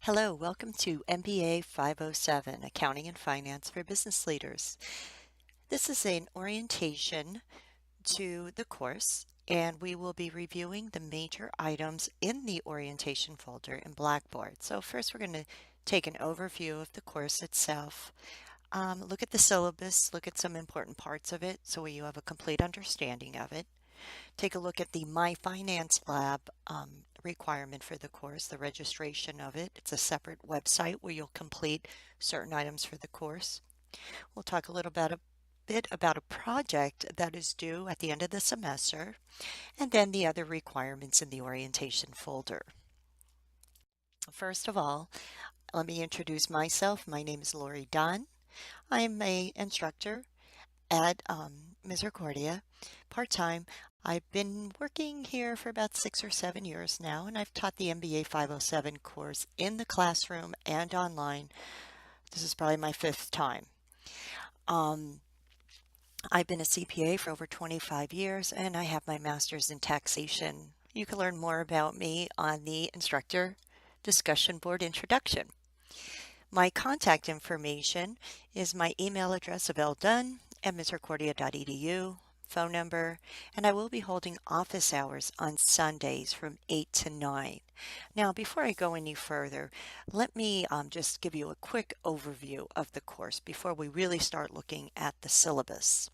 Hello, welcome to MBA 507, Accounting and Finance for Business Leaders. This is an orientation to the course, and we will be reviewing the major items in the orientation folder in Blackboard. So first we're going to take an overview of the course itself, look at the syllabus, look at some important parts of it so you have a complete understanding of it. Take a look at the My Finance Lab requirement for the course, the registration of it. It's a separate website where you'll complete certain items for the course. We'll talk a little bit about a project that is due at the end of the semester, and then the other requirements in the orientation folder. First of all, let me introduce myself. My name is ldunn. I am an instructor at Misericordia part-time. I've been working here for about 6 or 7 years now, and I've taught the MBA 507 course in the classroom and online. This is probably my fifth time. I've been a CPA for over 25 years, and I have my master's in taxation. You can learn more about me on the instructor discussion board introduction. My contact information is my email address of ldunn@misericordia.edu, phone number, and I will be holding office hours on Sundays from 8 to 9. Now, before I go any further, let me just give you a quick overview of the course before we really start looking at the syllabus.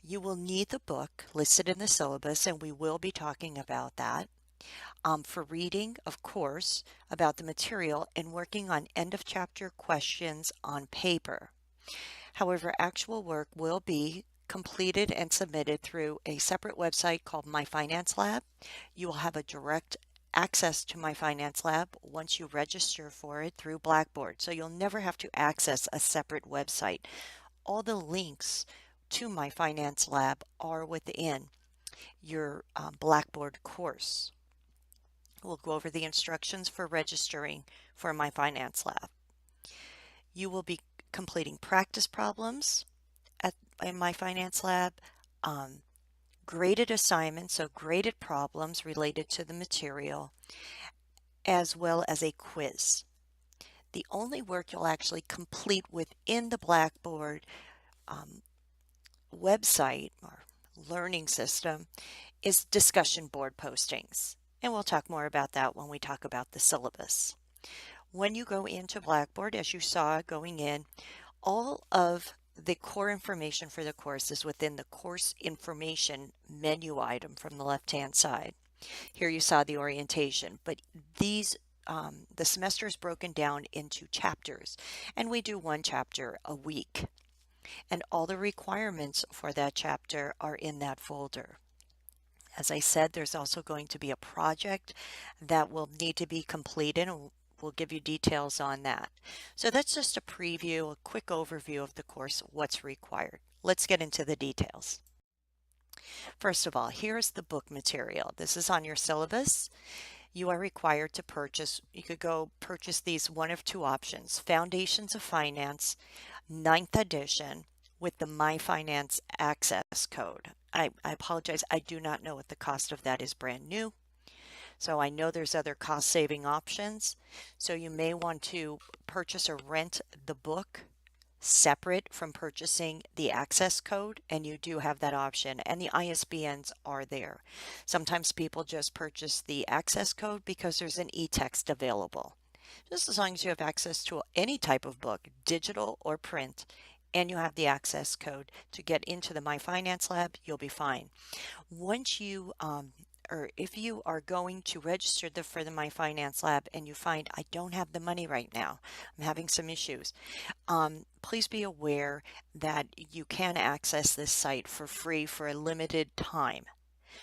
You will need the book listed in the syllabus, and we will be talking about that. For reading, of course, about the material and working on end of chapter questions on paper. However, actual work will be completed and submitted through a separate website called My Finance Lab. You will have a direct access to My Finance Lab once you register for it through Blackboard. So you'll never have to access a separate website. All the links to My Finance Lab are within your Blackboard course. We'll go over the instructions for registering for My Finance Lab. You will be completing practice problems in My Finance Lab, graded assignments, so graded problems related to the material, as well as a quiz. The only work you'll actually complete within the Blackboard website or learning system is discussion board postings. And we'll talk more about that when we talk about the syllabus. When you go into Blackboard, as you saw going in, all of the core information for the course is within the course information menu item from the left-hand side. Here you saw the orientation, but these the semester is broken down into chapters, and we do one chapter a week. And all the requirements for that chapter are in that folder. As I said, there's also going to be a project that will need to be completed, and we'll give you details on that. So that's just a preview, a quick overview of the course, what's required. Let's get into the details. First of all, here's the book material. This is on your syllabus. You are required to purchase, you could go purchase these one of two options, Foundations of Finance, 9th edition, with the My Finance access code. I apologize, I do not know what the cost of that is brand new. So I know there's other cost saving options. So you may want to purchase or rent the book separate from purchasing the access code, and you do have that option, and the ISBNs are there. Sometimes people just purchase the access code because there's an e-text available. Just as long as you have access to any type of book, digital or print, and you have the access code to get into the My Finance Lab, you'll be fine. Once you or if you are going to register for the My Finance Lab and you find I don't have the money right now, I'm having some issues, please be aware that you can access this site for free for a limited time.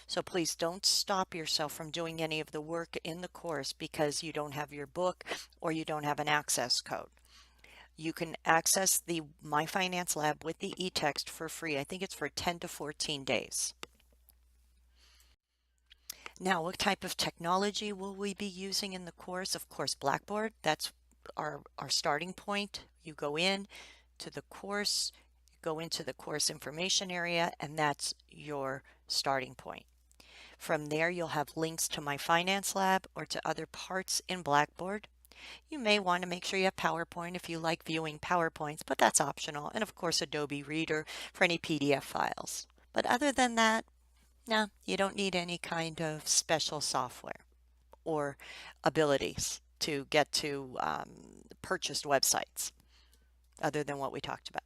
So please don't stop yourself from doing any of the work in the course because you don't have your book or you don't have an access code. You can access the My Finance Lab with the e-text for free. I think it's for 10 to 14 days. Now, what type of technology will we be using in the course? Of course, Blackboard. That's our starting point. You go in to the course, go into the course information area, and that's your starting point. From there, you'll have links to My Finance Lab or to other parts in Blackboard. You may want to make sure you have PowerPoint if you like viewing PowerPoints, but that's optional. And of course, Adobe Reader for any PDF files. But other than that, no, you don't need any kind of special software or abilities to get to purchased websites other than what we talked about.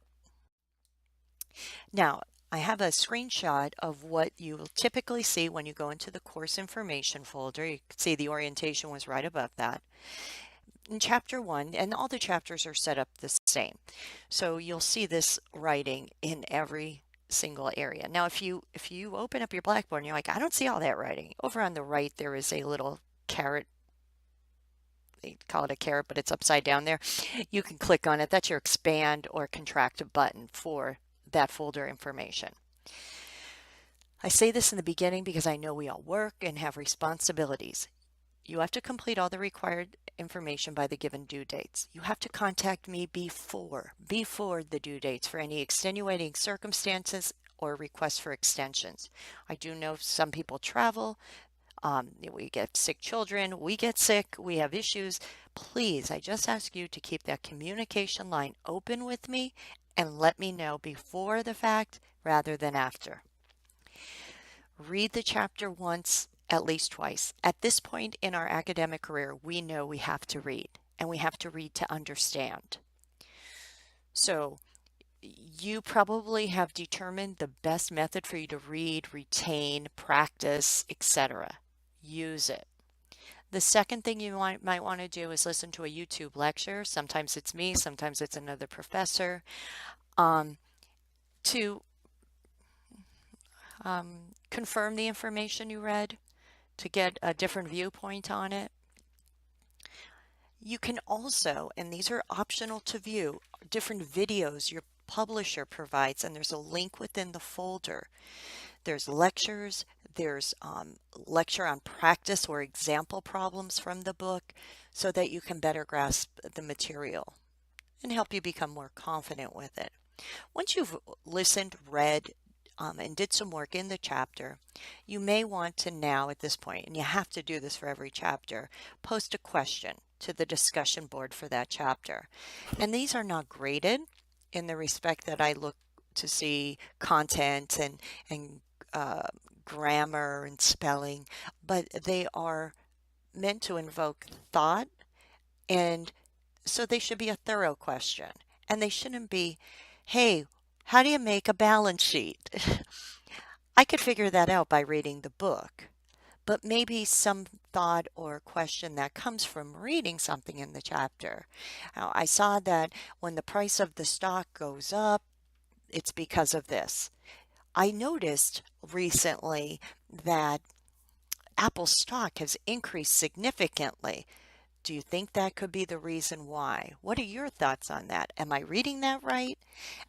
Now, I have a screenshot of what you will typically see when you go into the course information folder. You can see the orientation was right above that. In chapter 1, and all the chapters are set up the same. So you'll see this writing in every single area. Now, if you open up your Blackboard and you're like, I don't see all that writing. Over on the right, there is a little caret. They call it a caret, but it's upside down there. You can click on it. That's your expand or contract button for that folder information. I say this in the beginning because I know we all work and have responsibilities. You have to complete all the required information by the given due dates. You have to contact me before the due dates for any extenuating circumstances or requests for extensions. I do know some people travel. We get sick children, we get sick, we have issues. Please, I just ask you to keep that communication line open with me and let me know before the fact rather than after. Read the chapter once, at least twice. At this point in our academic career, we know we have to read, and we have to read to understand. So you probably have determined the best method for you to read, retain, practice, etc. Use it. The second thing you might want to do is listen to a YouTube lecture. Sometimes it's me, sometimes it's another professor, to confirm the information you read, to get a different viewpoint on it. You can also, and these are optional to view, different videos your publisher provides, and there's a link within the folder. There's lectures, there's lecture on practice or example problems from the book so that you can better grasp the material and help you become more confident with it. Once you've listened, read, and did some work in the chapter, you may want to now at this point, and you have to do this for every chapter, post a question to the discussion board for that chapter. And these are not graded in the respect that I look to see content and grammar and spelling, but they are meant to invoke thought, and so they should be a thorough question. And they shouldn't be, hey, how do you make a balance sheet? I could figure that out by reading the book, but maybe some thought or question that comes from reading something in the chapter. Now, I saw that when the price of the stock goes up, it's because of this. I noticed recently that Apple stock has increased significantly. Do you think that could be the reason why? What are your thoughts on that? Am I reading that right?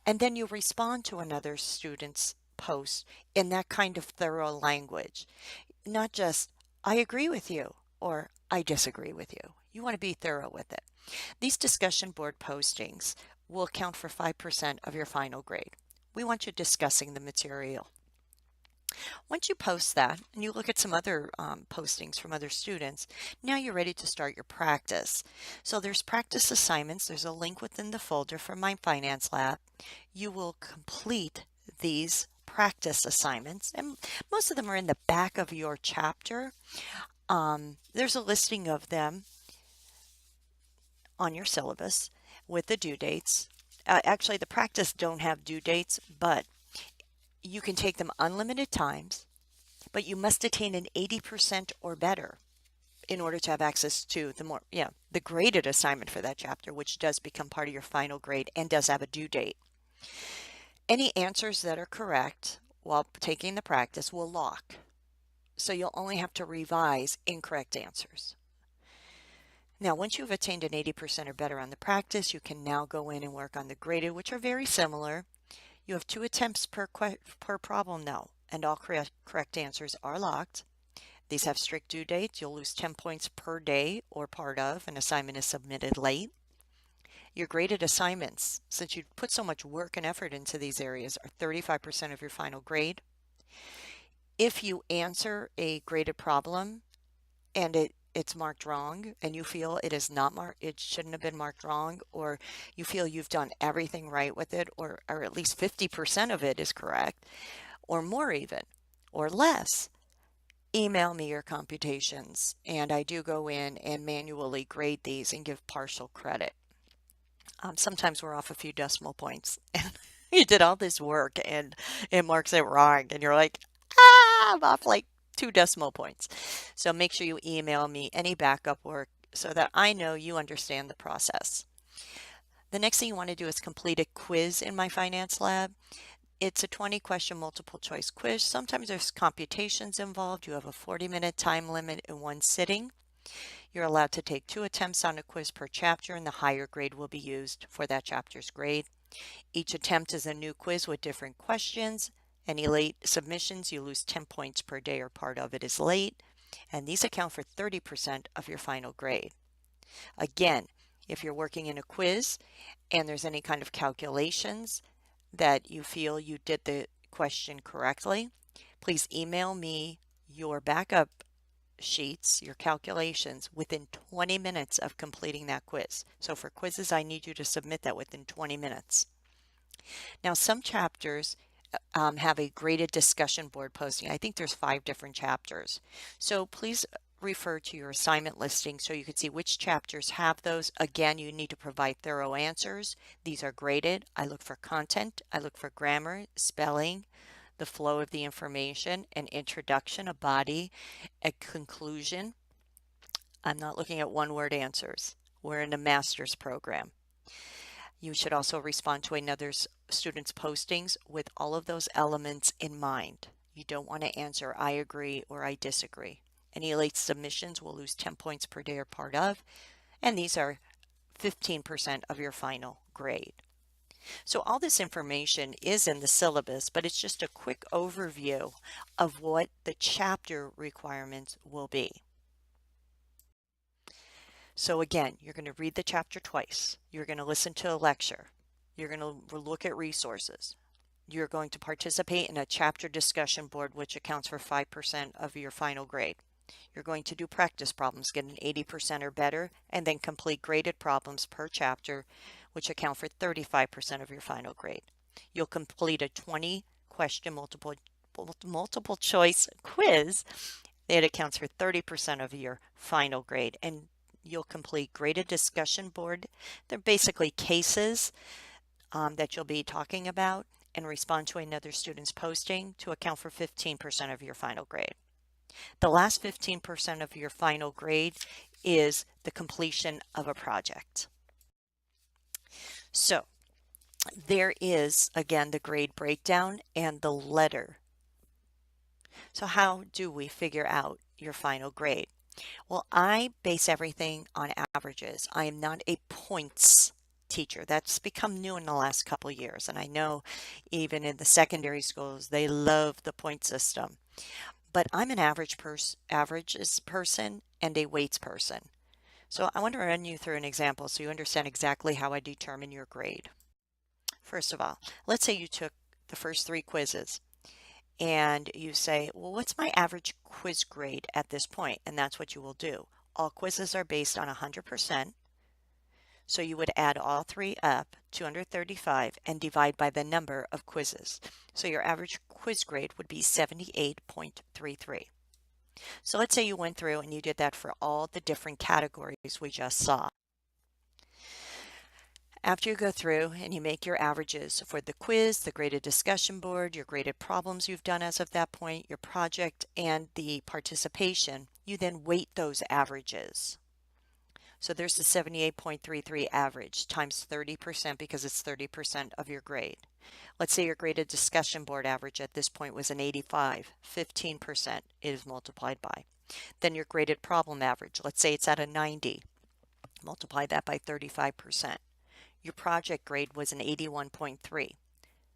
And then you respond to another student's post in that kind of thorough language. Not just, I agree with you, or I disagree with you. You want to be thorough with it. These discussion board postings will account for 5% of your final grade. We want you discussing the material. Once you post that and you look at some other postings from other students, now you're ready to start your practice. So there's practice assignments. There's a link within the folder for my finance lab. You will complete these practice assignments, and most of them are in the back of your chapter. There's a listing of them on your syllabus with the due dates. Actually, the practice don't have due dates, but you can take them unlimited times, but you must attain an 80% or better in order to have access to the graded assignment for that chapter, which does become part of your final grade and does have a due date. Any answers that are correct while taking the practice will lock. So you'll only have to revise incorrect answers. Now, once you've attained an 80% or better on the practice, you can now go in and work on the graded, which are very similar. You have 2 attempts per problem now, and all correct answers are locked. These have strict due dates. You'll lose 10 points per day or part of an assignment is submitted late. Your graded assignments, since you put so much work and effort into these areas, are 35% of your final grade. If you answer a graded problem and it's marked wrong and you feel it is not marked, it shouldn't have been marked wrong, or you feel you've done everything right with it, or at least 50% of it is correct, or more even, or less, email me your computations, and I do go in and manually grade these and give partial credit. Sometimes we're off a few decimal points and you did all this work and it marks it wrong and you're like, I'm off like 2 decimal points. So make sure you email me any backup work so that I know you understand the process. The next thing you want to do is complete a quiz in my finance lab. It's a 20-question multiple choice quiz. Sometimes there's computations involved. You have a 40-minute time limit in one sitting. You're allowed to take 2 attempts on a quiz per chapter, and the higher grade will be used for that chapter's grade. Each attempt is a new quiz with different questions. Any late submissions, you lose 10 points per day, or part of it is late, and these account for 30% of your final grade. Again, if you're working in a quiz and there's any kind of calculations that you feel you did the question correctly, please email me your backup sheets, your calculations, within 20 minutes of completing that quiz. So for quizzes, I need you to submit that within 20 minutes. Now, some chapters have a graded discussion board posting. I think there's 5 different chapters. So please refer to your assignment listing so you can see which chapters have those. Again, you need to provide thorough answers. These are graded. I look for content. I look for grammar, spelling, the flow of the information, an introduction, a body, a conclusion. I'm not looking at one-word answers. We're in a master's program. You should also respond to another student's postings with all of those elements in mind. You don't want to answer I agree or I disagree. Any late submissions will lose 10 points per day or part of, and these are 15% of your final grade. So all this information is in the syllabus, but it's just a quick overview of what the chapter requirements will be. So again, you're going to read the chapter twice. You're going to listen to a lecture. You're going to look at resources. You're going to participate in a chapter discussion board, which accounts for 5% of your final grade. You're going to do practice problems, get an 80% or better, and then complete graded problems per chapter, which account for 35% of your final grade. You'll complete a 20-question multiple choice quiz that accounts for 30% of your final grade, and you'll complete graded discussion board. They're basically cases that you'll be talking about and respond to another student's posting to account for 15% of your final grade. The last 15% of your final grade is the completion of a project. So there is, again, the grade breakdown and the letter. So how do we figure out your final grade? Well, I base everything on averages. I am not a points teacher. That's become new in the last couple of years. And I know even in the secondary schools, they love the point system. But I'm an averages person and a weights person. So I want to run you through an example so you understand exactly how I determine your grade. First of all, let's say you took the first 3 quizzes and you say, well, what's my average quiz grade at this point? And that's what you will do. All quizzes are based on 100%. So you would add all 3 up, 235, and divide by the number of quizzes. So your average quiz grade would be 78.33. So let's say you went through and you did that for all the different categories we just saw. After you go through and you make your averages for the quiz, the graded discussion board, your graded problems you've done as of that point, your project, and the participation, you then weight those averages. So there's the 78.33 average times 30% because it's 30% of your grade. Let's say your graded discussion board average at this point was an 85. 15% is multiplied by. Then your graded problem average, let's say it's at a 90. Multiply that by 35%. Your project grade was an 81.3.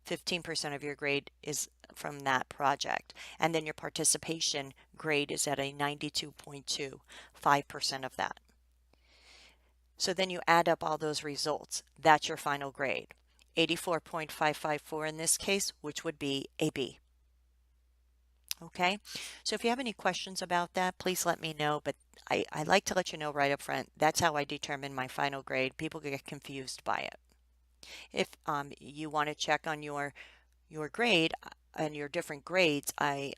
15% of your grade is from that project. And then your participation grade is at a 92.2, 5% of that. So then you add up all those results. That's your final grade. 84.554 in this case, which would be a B. Okay, so if you have any questions about that, please let me know. But I like to let you know right up front, that's how I determine my final grade. People get confused by it. If you want to check on your grade and your different grades, I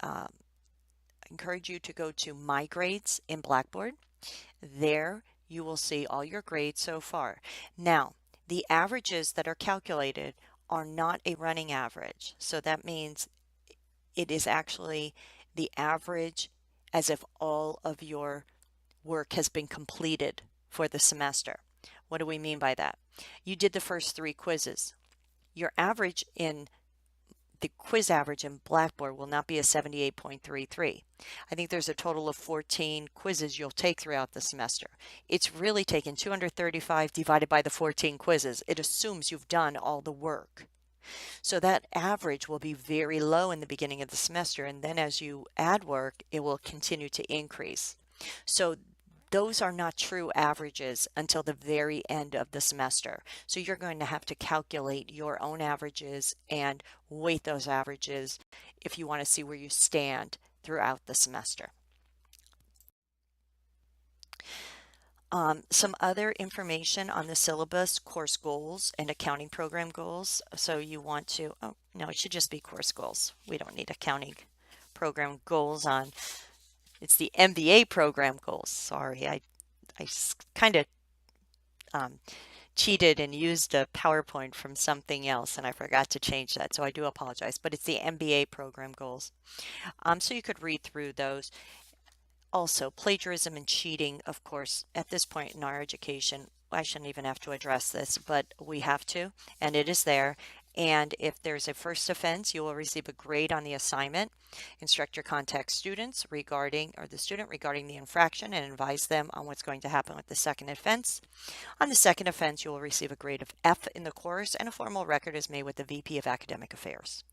encourage you to go to My Grades in Blackboard. There you will see all your grades so far. Now, the averages that are calculated are not a running average. So that means it is actually the average as if all of your work has been completed for the semester. What do we mean by that? You did the first 3 quizzes. Your average in the quiz average in Blackboard will not be a 78.33. I think there's a total of 14 quizzes you'll take throughout the semester. It's really taken 235 divided by the 14 quizzes. It assumes you've done all the work. So that average will be very low in the beginning of the semester, and then as you add work, it will continue to increase. So those are not true averages until the very end of the semester. So you're going to have to calculate your own averages and weight those averages if you want to see where you stand throughout the semester. Some other information on the syllabus, course goals and accounting program goals. So you want to, oh, no, it should just be course goals. We don't need accounting program goals on, it's the MBA program goals. Sorry, I kind of cheated and used a PowerPoint from something else and I forgot to change that. So I do apologize, but it's the MBA program goals. So you could read through those. Also, plagiarism and cheating, of course, at this point in our education, I shouldn't even have to address this, but we have to, and it is there. And if there's a first offense, you will receive a grade on the assignment. Instructor contacts students regarding, or the student regarding the infraction and advise them on what's going to happen with the second offense. On the second offense, you will receive a grade of F in the course, and a formal record is made with the VP of Academic Affairs.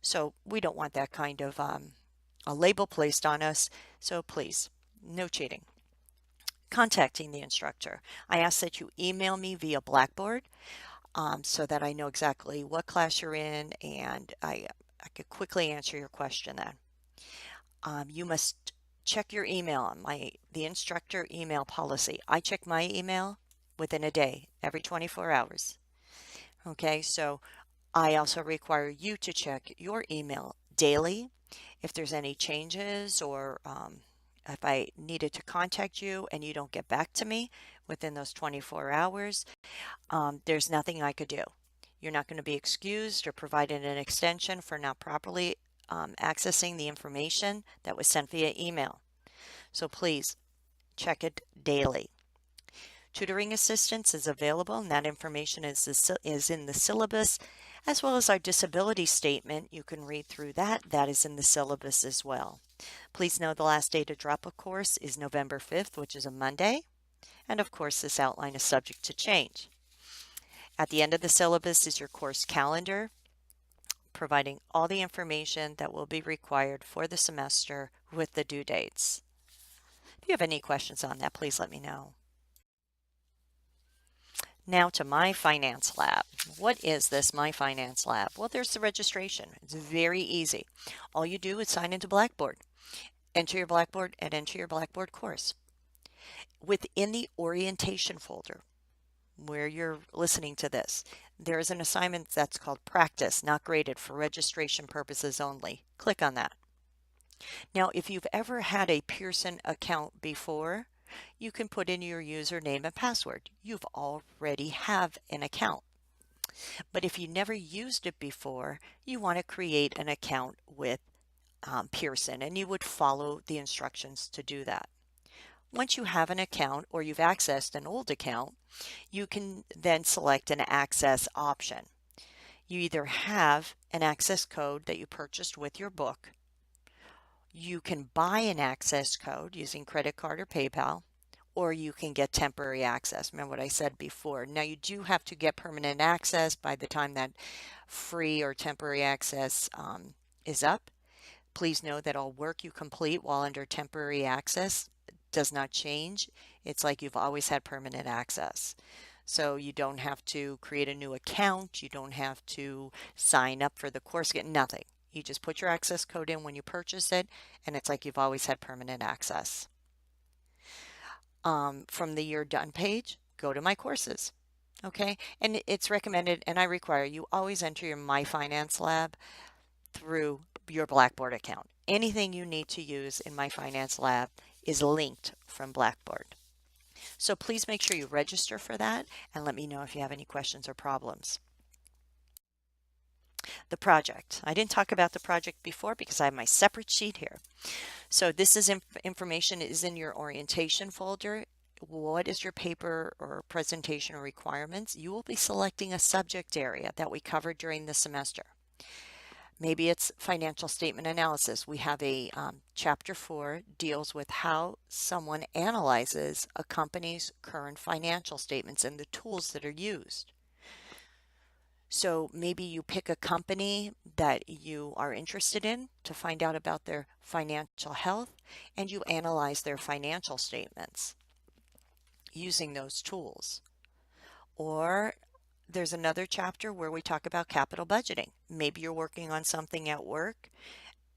So we don't want that kind of a label placed on us, so please, no cheating. Contacting the instructor. I ask that you email me via Blackboard so that I know exactly what class you're in and I could quickly answer your question then. You must check your email on the instructor email policy. I check my email within a day, every 24 hours. Okay, so I also require you to check your email daily. If there's any changes or if I needed to contact you and you don't get back to me within those 24 hours, there's nothing I could do. You're not going to be excused or provided an extension for not properly accessing the information that was sent via email. So please check it daily. Tutoring assistance is available, and that information is in the syllabus, as well as our disability statement. You can read through that. That is in the syllabus as well. Please know the last day to drop a course is November 5th, which is a Monday. And of course, this outline is subject to change. At the end of the syllabus is your course calendar, providing all the information that will be required for the semester with the due dates. If you have any questions on that, please let me know. Now to My Finance Lab. What is this My Finance Lab? Well, there's the registration. It's very easy. All you do is sign into Blackboard, enter your Blackboard, and enter your Blackboard course. Within the orientation folder, where you're listening to this, there is an assignment that's called Practice, Not Graded, for registration purposes only. Click on that. Now, if you've ever had a Pearson account before, you can put in your username and password. You've already have an account. But if you never used it before, you want to create an account with Pearson, and you would follow the instructions to do that. Once you have an account or you've accessed an old account, you can then select an access option. You either have an access code that you purchased with your book, you can buy an access code using credit card or PayPal, or you can get temporary access. Remember what I said before. Now you do have to get permanent access by the time that free or temporary access is up. Please know that all work you complete while under temporary access does not change. It's like you've always had permanent access. So you don't have to create a new account. You don't have to sign up for the course, get nothing. You just put your access code in when you purchase it, and it's like you've always had permanent access. From the You're Done page, go to My Courses. Okay, and it's recommended, and I require you always enter your My Finance Lab through your Blackboard account. Anything you need to use in My Finance Lab is linked from Blackboard. So please make sure you register for that and let me know if you have any questions or problems. The project. I didn't talk about the project before because I have my separate sheet here. So this is information is in your orientation folder. What is your paper or presentation or requirements? You will be selecting a subject area that we covered during the semester. Maybe it's financial statement analysis. We have a chapter 4 deals with how someone analyzes a company's current financial statements and the tools that are used. So maybe you pick a company that you are interested in to find out about their financial health, and you analyze their financial statements using those tools. Or there's another chapter where we talk about capital budgeting. Maybe you're working on something at work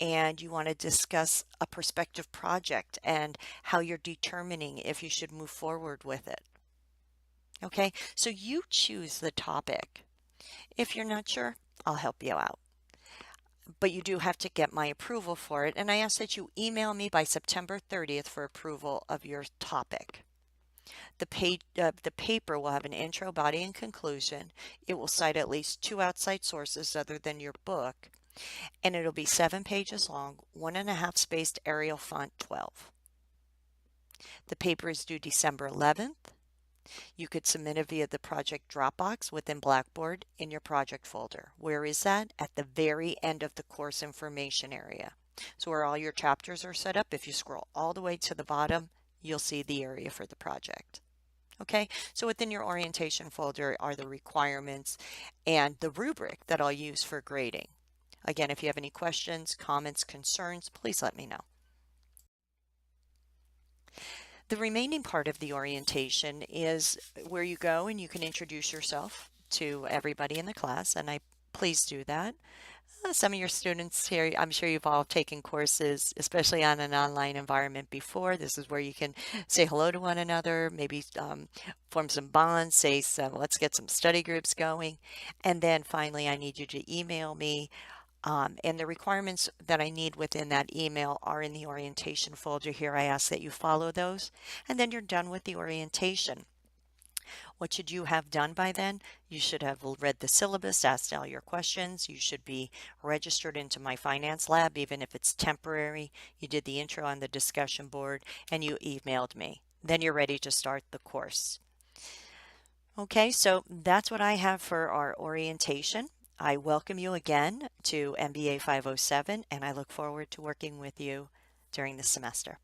and you want to discuss a prospective project and how you're determining if you should move forward with it. Okay, so you choose the topic. If you're not sure, I'll help you out. But you do have to get my approval for it, and I ask that you email me by September 30th for approval of your topic. The paper will have an intro, body, and conclusion. It will cite at least 2 outside sources other than your book, and it'll be 7 pages long, 1.5 spaced Arial font 12. The paper is due December 11th. You could submit it via the project Dropbox within Blackboard in your project folder. Where is that? At the very end of the course information area. So where all your chapters are set up, if you scroll all the way to the bottom, you'll see the area for the project. Okay, so within your orientation folder are the requirements and the rubric that I'll use for grading. Again, if you have any questions, comments, concerns, please let me know. The remaining part of the orientation is where you go and you can introduce yourself to everybody in the class, and I please do that. Some of your students here, I'm sure you've all taken courses, especially on an online environment before. This is where you can say hello to one another, maybe form some bonds, say let's get some study groups going. And then finally, I need you to email me. And the requirements that I need within that email are in the orientation folder here. I ask that you follow those, and then you're done with the orientation. What should you have done by then? You should have read the syllabus, asked all your questions. You should be registered into My Finance Lab, even if it's temporary. You did the intro on the discussion board, and you emailed me. Then you're ready to start the course. Okay, so that's what I have for our orientation. I welcome you again to MBA 507, and I look forward to working with you during the semester.